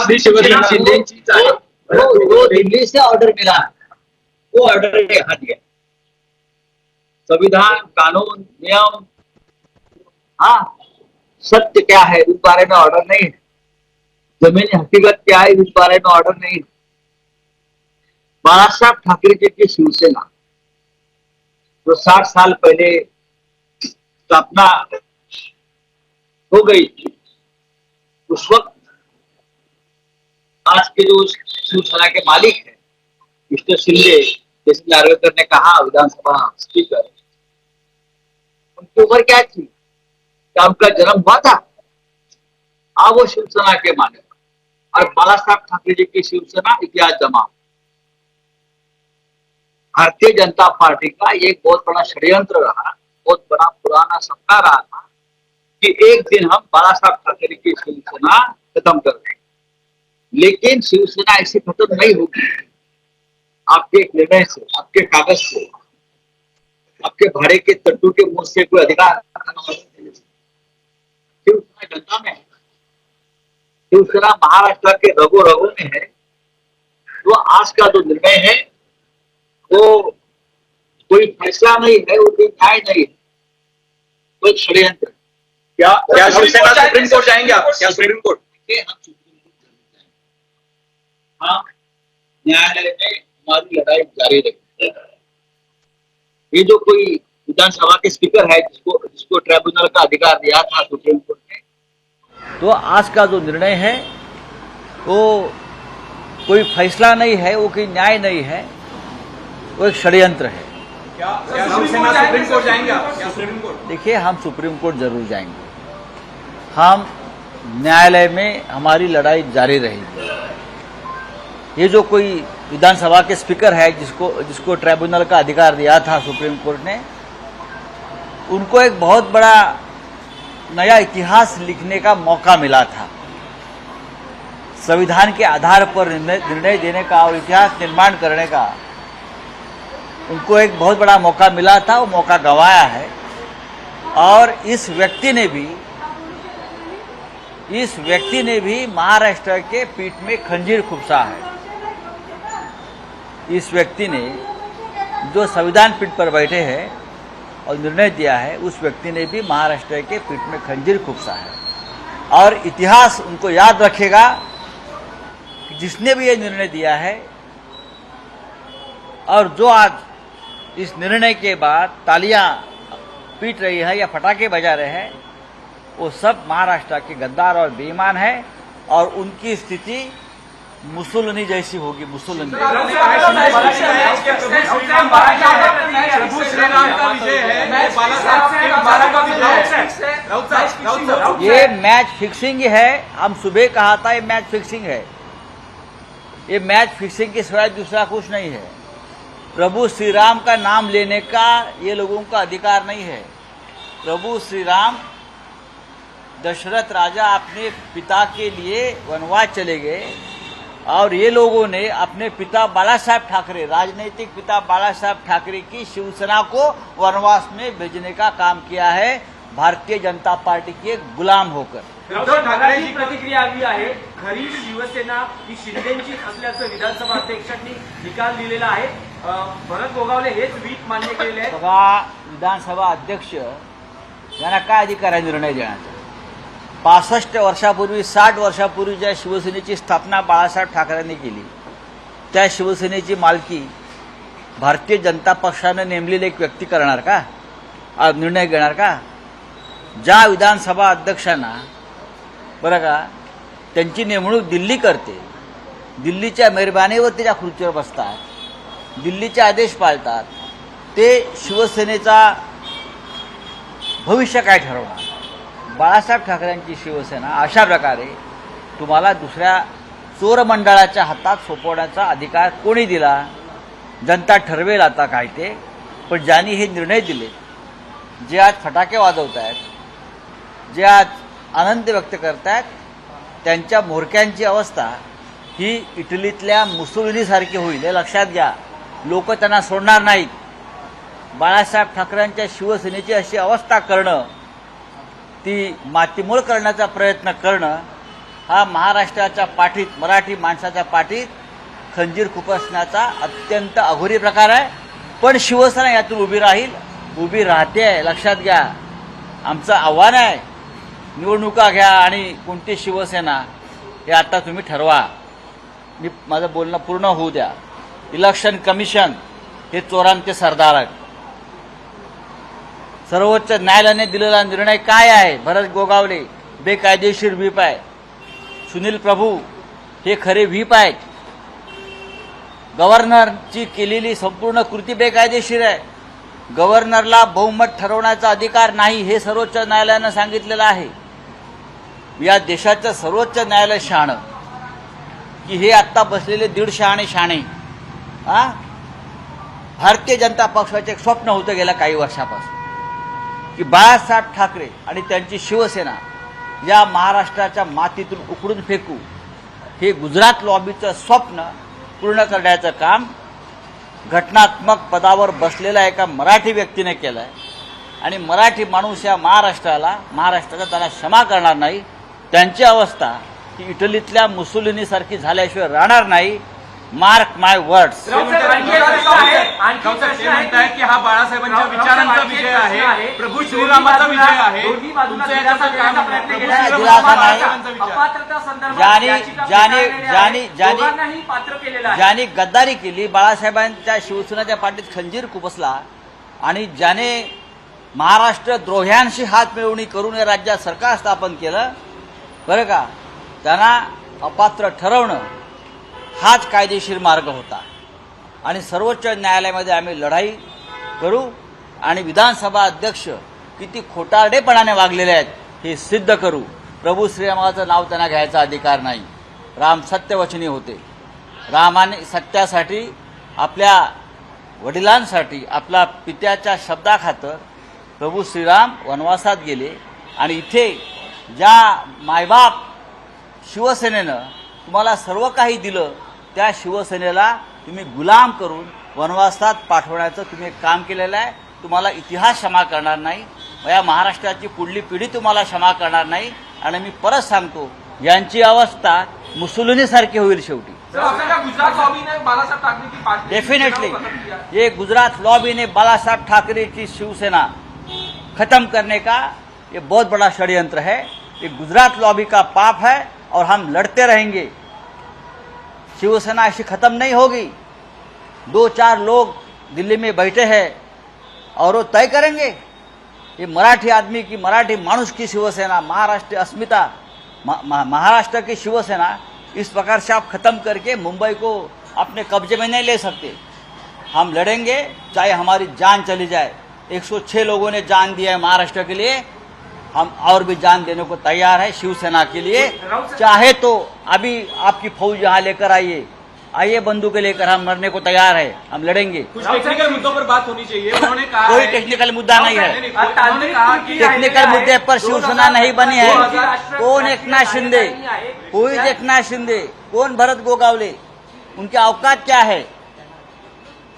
बातमी शिवसेना शिंदेचीच आहे. वो दिल्ली से ऑर्डर मिला है, वो ऑर्डर ने यहाँ दिया। संविधान, कानून, नियम, हाँ सत्य क्या है उस बारे में ऑर्डर नहीं है, जमीनी हकीकत क्या है उस बारे में ऑर्डर नहीं है। बाला साहब ठाकरे जी की शिवसेना जो 60 साल पहले स्थापना हो गई थी, उस वक्त आज के जो शिवसेना के मालिक है मिस्टर शिंदे, जैसे नार्वेकर ने कहा विधानसभा स्पीकर, उनकी उम्र क्या थी, क्या उनका जन्म हुआ था? हाँ, वो शिवसेना के मालिक और बाला साहब ठाकरे जी की शिवसेना इतिहास जमा। भारतीय जनता पार्टी का एक बहुत बड़ा षड्यंत्र रहा, बहुत बड़ा पुराना सपना रहा था कि एक दिन हम बाला साहब ठाकरे की शिवसेना खत्म कर देंगे, लेकिन शिवसेना ऐसे खत्म नहीं होगी। आपके एक निर्णय से, आपके कागज से, आपके भाड़े के तट्टू के मुंह से कोई अधिकार शिवसेना जनता में है, शिवसेना महाराष्ट्र के रगो रगो में है। तो आज का जो निर्णय है वो कोई फैसला नहीं है, वो कोई न्याय नहीं है, कोई षड्यंत्र। क्या शिवसेना सुप्रीम कोर्ट जाएंगे आप? क्या सुप्रीम कोर्ट? हम सुप्रीम कोर्ट जाएंगे, हम न्यायालय में हमारी लड़ाई जारी रखेंगे। ये जो कोई विधानसभा के स्पीकर है जिसको ट्रिब्यूनल का अधिकार दिया था सुप्रीम कोर्ट ने, तो आज का जो निर्णय है वो कोई फैसला नहीं है, वो कोई न्याय नहीं है, वो एक षड्यंत्र है। क्या शिवसेना सुप्रीम कोर्ट जाएंगे आप? क्या सुप्रीम कोर्ट? देखिए, हम सुप्रीम कोर्ट जरूर जाएंगे, हम न्यायालय में हमारी लड़ाई जारी रहेगी। ये जो कोई विधानसभा के स्पीकर है जिसको ट्रिब्यूनल का अधिकार दिया था सुप्रीम कोर्ट ने, उनको एक बहुत बड़ा नया इतिहास लिखने का मौका मिला था। संविधान के आधार पर निर्णय देने का और इतिहास निर्माण करने का उनको एक बहुत बड़ा मौका मिला था, वो मौका गंवाया है। और इस व्यक्ति ने भी महाराष्ट्र के पीठ में खंजीर खुपसा है। इस व्यक्ति ने जो संविधान पीठ पर बैठे हैं और निर्णय दिया है, उस व्यक्ति ने भी महाराष्ट्र के पीठ में खंजीर खुपसा है। और इतिहास उनको याद रखेगा कि जिसने भी ये निर्णय दिया है, और जो आज इस निर्णय के बाद तालियां पीट रही है या पटाखे बजा रहे हैं, वो सब महाराष्ट्र के गद्दार और बेईमान है, और उनकी स्थिति मुसोलिनी जैसी होगी। मुसोलिनी ये मैच फिक्सिंग है। हम सुबह कहा था ये मैच फिक्सिंग है। ये मैच फिक्सिंग के सिवाय दूसरा कुछ नहीं है। प्रभु श्री राम का नाम लेने का ये लोगों का अधिकार नहीं है। प्रभु श्री राम दशरथ राजा अपने पिता के लिए वनवास चले गए, और ये लोगों ने अपने पिता बाला साहब ठाकरे, राजनीतिक पिता बाला साहब ठाकरे की शिवसेना को वनवास में भेजने का काम किया है, भारतीय जनता पार्टी के गुलाम होकर। उद्धव ठाकरेंची प्रतिक्रिया आली आहे, खरी शिवसेना ही शिंदेचीच असल्याचं विधानसभा अध्यक्षांनी निकाल दिलेला आहे। भरत गोगावले हेच वीट मान्य केलेले आहे। बघा, विधानसभा अध्यक्ष यांना काय अधिकार आहे निर्णय देण्याचा? 65 वर्षापूर्वी, 60 वर्षापूर्वी ज्या शिवसेनेची स्थापना बाळासाहेब ठाकरेंनी केली, त्या शिवसेनेची मालकी भारतीय जनता पक्षाने नेमलेले एक व्यक्ती करणार का? निर्णय घेणार का? ज्या विधानसभा अध्यक्षांना बरं का त्यांची नेमणूक दिल्ली करते, दिल्लीच्या मेहरबानीवर त्याच्या खुर्चीवर बसतात, दिल्लीचे आदेश पाळतात, ते शिवसेनेचा भविष्य काय ठरवणार? बाळासाहेब ठाकरेंची शिवसेना अशा प्रकारे तुम्हाला दुसऱ्या चोर मंडळाच्या हातात सोपवण्याचा अधिकार कोणी दिला? जनता ठरवेल आता काय ते। पण ज्यांनी हे निर्णय दिले, जे आज फटाके वाजवत आहेत, जे आज आनंद व्यक्त करतात, त्यांच्या मोरक्यांची अवस्था ही इटलीतल्या मुसोलिनीसारखी होईल, हे लक्षात घ्या। लोक त्यांना सोडणार नाहीत। बाळासाहेब ठाकरेंच्या शिवसेनेची अशी अवस्था करणं, ती मातीमोल करण्याचा प्रयत्न करणं, हा महाराष्ट्राच्या पाठीत, मराठी माणसाच्या पाठीत खंजीर खुपसण्याचा अत्यंत अघोरी प्रकार आहे. पण शिवसेना यातून उभी राहील, उभी राहते आहे. लक्षात घ्या, आमचं आव्हान आहे, निवडणुका घ्या आणि कोणती शिवसेना हे आता तुम्ही ठरवा. माझं बोलणं पूर्ण होऊ द्या. इलेक्शन कमिशन हे चोरांचे सरदार आहेत. सर्वोच्च न्यायालयाने दिलेला निर्णय काय आहे? भरत गोगावले बेकायदेशीर व्हीप आहे. सुनील प्रभू हे खरे व्हीप आहेत. गव्हर्नरची केलेली संपूर्ण कृती बेकायदेशीर आहे. गव्हर्नरला बहुमत ठरवण्याचा अधिकार नाही हे सर्वोच्च न्यायालयानं सांगितलेलं आहे. या देशाचं सर्वोच्च न्यायालय शहाणं की हे आत्ता बसलेले 150 शाणे भारतीय जनता पक्षाचे एक स्वप्न होतं गेल्या काही वर्षापासून की बाळासाहेब ठाकरे आणि त्यांची शिवसेना या महाराष्ट्राच्या मातीतून उकडून फेकू हे गुजरात लॉबीचं स्वप्न पूर्ण करण्याचं काम घटनात्मक पदावर बसलेल्या एका मराठी व्यक्तीने केलं आहे. आणि मराठी माणूस या महाराष्ट्राचा त्यांना क्षमा करणार नाही. त्यांची अवस्था ही इटलीतल्या मुसोलिनीसारखी झाल्याशिवाय राहणार नाही. मार्क माय वर्ड्स. म्हणताय की हा बाळासाहेबांच्या विचारांचा विजय आहे, प्रभू श्रीरामाचा विजय आहे. ज्याने गद्दारी केली, बाळासाहेबांच्या शिवसेनेच्या पाठीत खंजीर खुपसला आणि ज्याने महाराष्ट्र द्रोह्यांशी हात मिळवणी करून या राज्यात सरकार स्थापन केलं, बरं का, त्यांना अपात्र ठरवणं हाच कायदेशीर मार्ग होता. आणि सर्वोच्च न्यायालयामध्ये आम्ही लढाई करू आणि विधानसभा अध्यक्ष किती खोटारडेपणाने वागलेले आहेत हे सिद्ध करू. प्रभू श्रीरामाचं नाव त्यांना घ्यायचा अधिकार नाही. राम सत्यवचनी होते. रामाने सत्यासाठी, आपल्या वडिलांसाठी, आपल्या पित्याच्या शब्दाखातर प्रभू श्रीराम वनवासात गेले. आणि इथे ज्या मायबाप शिवसेनेनं तुम्हाला सर्व काही दिलं, त्या शिवसेनेला तुम्ही गुलाम करून वनवासात पाठवण्याचं तुम्ही काम केलेलं आहे. तुम्हाला इतिहास क्षमा करणार नाही. या महाराष्ट्राची पुढली पिढी तुम्हाला क्षमा करणार नाही. आणि मी परत सांगतो, यांची अवस्था मुसोलिनीसारखी होईल शेवटी. डेफिनेटली ये गुजरात लॉबी ने बालासाहेब ठाकरे की शिवसेना खत्म करने का ये बहुत बड़ा षड्यंत्र है. ये गुजरात लॉबी का पाप है और हम लड़ते रहेंगे. शिवसेना ऐसी खत्म नहीं होगी. 2-4 लोग दिल्ली में बैठे हैं और वो तय करेंगे. ये मराठी आदमी की, मराठी मानुष की शिवसेना, महाराष्ट्र अस्मिता, महाराष्ट्र की शिवसेना इस प्रकार से आप खत्म करके मुंबई को अपने कब्जे में नहीं ले सकते. हम लड़ेंगे चाहे हमारी जान चली जाए. 106 लोगों ने जान दिया है महाराष्ट्र के लिए. हम और भी जान देने को तैयार है शिवसेना के लिए. चाहे तो अभी आपकी फौज यहाँ लेकर आइए बंदूकें लेकर, हम मरने को तैयार है. हम लड़ेंगे. कुछ टेक्निकल मुद्दों पर बात होनी चाहिए. उन्होंने कहा कोई टेक्निकल मुद्दा नहीं है. उन्होंने कहा कि टेक्निकल मुद्दे पर शिवसेना नहीं बनी है. कौन एकनाथ शिंदे, कोई एकनाथ शिंदे, कौन भरत गोगावले, उनकी औकात क्या है?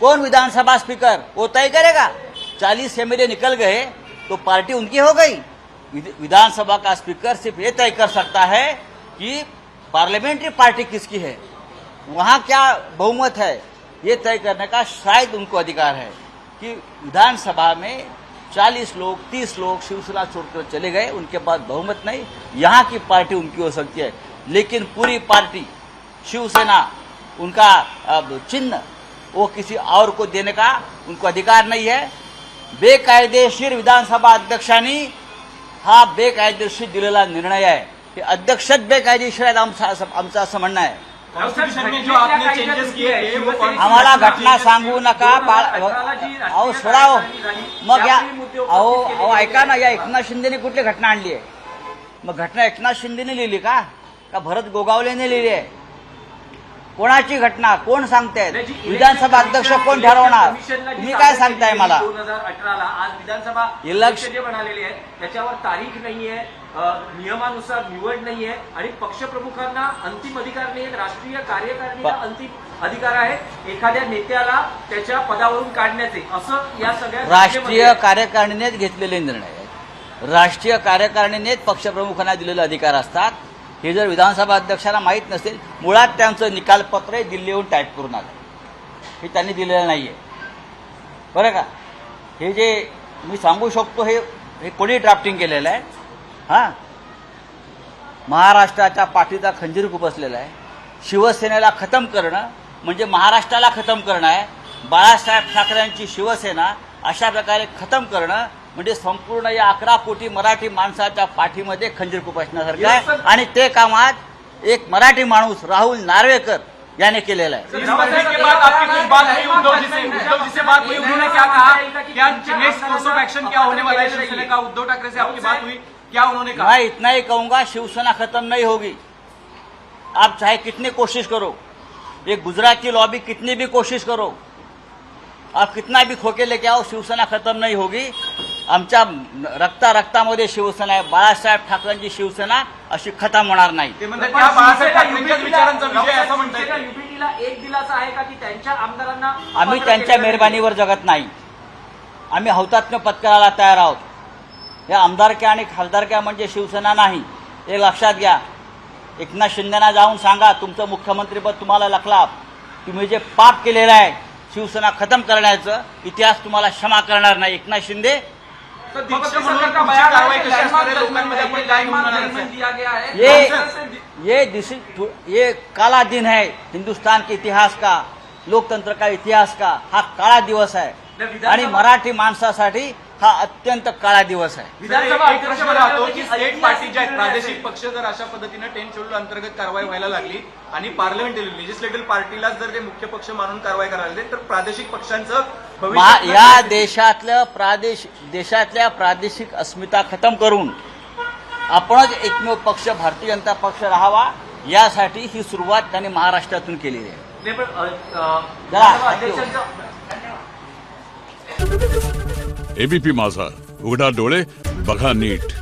कौन विधानसभा स्पीकर, वो तय करेगा. 40 एमएलए निकल गए तो पार्टी उनकी हो गई. विधानसभा का स्पीकर सिर्फ ये तय कर सकता है कि पार्लियामेंट्री पार्टी किसकी है, वहाँ क्या बहुमत है, ये तय करने का शायद उनको अधिकार है. कि विधानसभा में 40 लोग, 30 लोग शिवसेना छोड़कर चले गए, उनके पास बहुमत नहीं, यहाँ की पार्टी उनकी हो सकती है. लेकिन पूरी पार्टी शिवसेना, उनका चिन्ह वो किसी और को देने का उनको अधिकार नहीं है. बेकायदेशीर विधानसभा अध्यक्षांनी हा बेकायदेशीर दिलेला निर्णय आहे. हे अध्यक्षच बेकायदेशीर आहेत आमचं असं म्हणणं आहे. आम्हाला घटना सांगू नका. अहो सोडाव मग या. अहो ऐका ना, या एकनाथ शिंदेने कुठली घटना आणली आहे? मग घटना एकनाथ शिंदेने लिहिली का भरत गोगावलेने लिहिली आहे? कोणाची घटना कोण सांगतायत? विधानसभा अध्यक्ष कोण ठरवणार? तुम्ही काय सांगताय मला? 2018ला आज विधानसभा इलेक्शन बनालेली आहे, त्याच्यावर तारीख नाहीये, नियमानुसार निवड नाहीये आणि पक्षप्रमुखांना अंतिम अधिकार नाही. राष्ट्रीय कार्यकारिणीला अंतिम अधिकार आहे एखाद्या नेत्याला त्याच्या पदावरून काढण्याचे. असं या सगळ्या राष्ट्रीय कार्यकारिणीनेच घेतलेले निर्णय आहेत. राष्ट्रीय कार्यकारिणीनेच पक्षप्रमुखांना दिलेले अधिकार असतात. हे जर विधानसभा अध्यक्षांना माहीत नसेल, मुळात त्यांचं निकालपत्र दिल्लीहून टाईप करून आलं, हे त्यांनी दिलेलं नाही आहे, बरं का. हे जे मी सांगू शकतो हे कोणी ड्राफ्टिंग केलेलं आहे. हां, महाराष्ट्राच्या पाठीचा खंजीर खुपसलेला आहे. शिवसेनेला खतम करणं म्हणजे महाराष्ट्राला खतम करणं आहे. बाळासाहेब ठाकरेंची शिवसेना अशा प्रकारे खतम करणं म्हणजे संपूर्ण या 11 कोटी मराठी माणसाच्या पाठीमध्ये खंजीर खुपसण्यासारखं आहे. आणि ते काम आज एक मराठी माणूस राहुल नार्वेकर याने केलेलं आहे. इस मंत्री के बाद आपकी कुछ बात हुई उद्धव जी से बात हुई, उन्होंने क्या कहा, क्या नेक्स्ट कोर्स ऑफ एक्शन क्या होने वाला है शिवसेना का? उद्धव ठाकरे से आपकी बात हुई, क्या उन्होंने कहा? मैं इतना ही कहूंगा, शिवसेना खत्म नहीं होगी. आप चाहे कितनी कोशिश करो, ये गुजरात की लॉबी कितनी भी कोशिश करो, आप कितना भी खोके लेके आओ, शिवसेना खत्म नहीं होगी. आमच्या रक्तामध्ये शिवसेना आहे. बाळासाहेब ठाकरेंची शिवसेना अशी खतम होणार नाही. ते म्हणतात की हा बाळासाहेब ठाकरेंच्याच विचारांचा विजय आहे असं म्हणतात. शिवसेना युपीटीला एक दिलासा आहे का की त्यांच्या आमदारांना आम्ही त्यांच्या मेहरबानीवर जगत नाही. आम्ही हौतात्म्य पत्करायला तयार आहोत. या आमदारक्या आणि खासदारक्या म्हणजे शिवसेना नाही, हे लक्षात घ्या. एकनाथ शिंदेना जाऊन सांगा, तुमचं मुख्यमंत्रीपद तुम्हाला लखलाप, तुम्ही जे पाप केलेलं आहे शिवसेना खतम करण्याचं, इतिहास तुम्हाला क्षमा करणार नाही. एकनाथ शिंदे तर दीक्षा म्हणून पुढची कारवाई कशी असणार आहे, लोकांमध्ये आपण काय घेऊन जाणार आहे? दिया गया है. ये काला दिन है हिंदुस्तान के इतिहास का, लोकतंत्र का इतिहास का. हा काळा दिवस आहे आणि मराठी माणसासाठी हा अत्यंत काळा दिवस आहे. विधानसभा एक प्रश्न राहतो की स्टेट पार्टी ज्या आहेत, प्रादेशिक पक्ष जर अशा पद्धतीने 10 शेड्यूल अंतर्गत कारवाई व्हायला लागली आणि पार्लमेंटरी लेजिस्लेटिव्ह पार्टीला जर ते मुख्य पक्ष मानून कारवाई करायला लागली, तर प्रादेशिक पक्षांचं भविष्य या देशातल्या प्रादेशिक अस्मिता खतम करून आपणच एकमेव पक्ष भारतीय जनता पक्ष राहावा, यासाठी ही सुरुवात त्यांनी महाराष्ट्रातून केलेली आहे. नाही, पण जरा विधानसभा अध्यक्षांचं एबीपी माझा, उघडा डोळे बघा नीट.